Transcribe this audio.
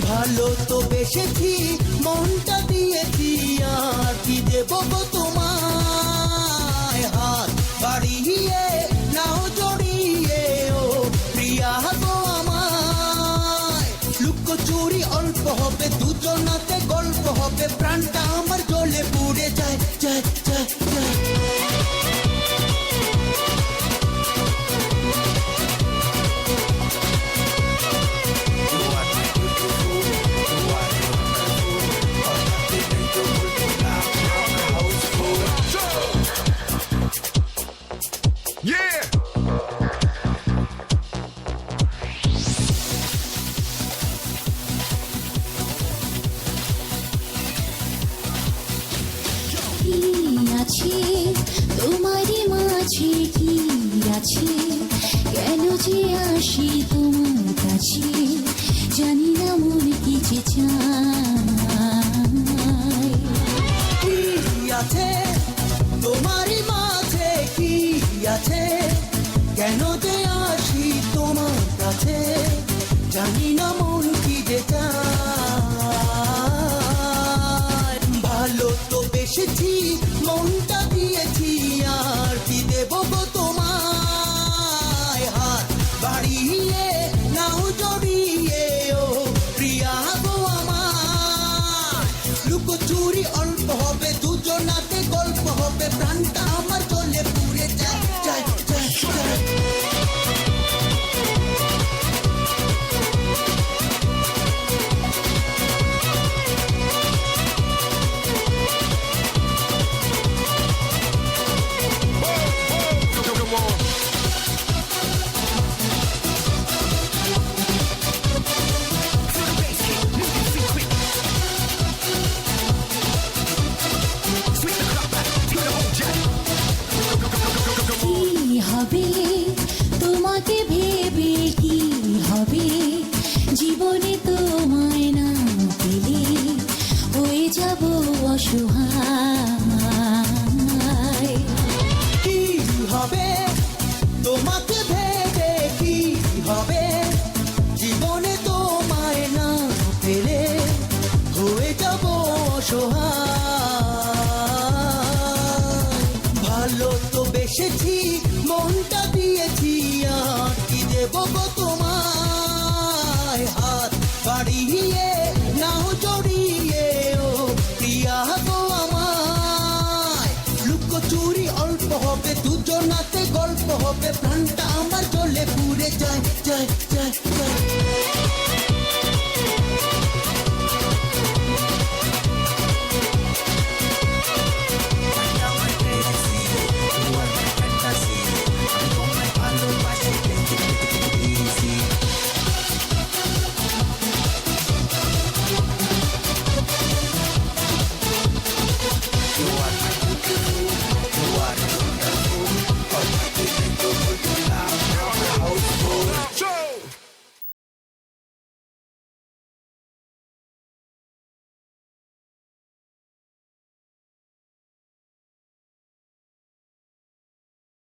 ভালো তো বেসেছি মনটা দিয়েছি আর কি দেব গো তোমায় হাত বাড়িয়ে নাও জড়িয়ে ও প্রিয়া গো আমায় লুকোচুরি অল্প হবে দুজনাতে গল্প হবে প্রাণটা আমার জ্বলে পুড়ে যায় যায় যায় যায় আছে তোমারই মাঝে কি আছে কেন যে আসি তোমার কাছে জানি না মন কি যে চায় কি আছে তোমারই মাঝে কি আছে কেন যে আসি তোমার কাছে জানি না মন কি যে চায় ভালো তো বেসেছি মনটা দিয়েছি আর কি দেব গো তোমায় হাত বাড়িয়ে নাও জড়িয়ে ও প্রিয়া গো আমার লুকোচুরি অল্প হবে দুজনাতে গল্প হবে প্রাণটা আমার জ্বলে পুড়ে যায় যায় যায় যায় তোমাকে ভেবে কি হবে জীবনে তোমায় না পেলে হয়ে যাব অসহায় কি হবে তোমাকে ভেবে কি হবে জীবনে তোমায় না পেলে হয়ে যাব অসহায় ভালো তো বেসেছি মনটা দিয়েছি আর কি দেব গো তোমায় হাত বাড়িয়ে নাও জড়িয়ে ও প্রিয়া গো আমায় লুকোচুরি অল্প হবে দুজনাতে গল্প হবে প্রাণটা আমার জ্বলে পুড়ে যায় যায়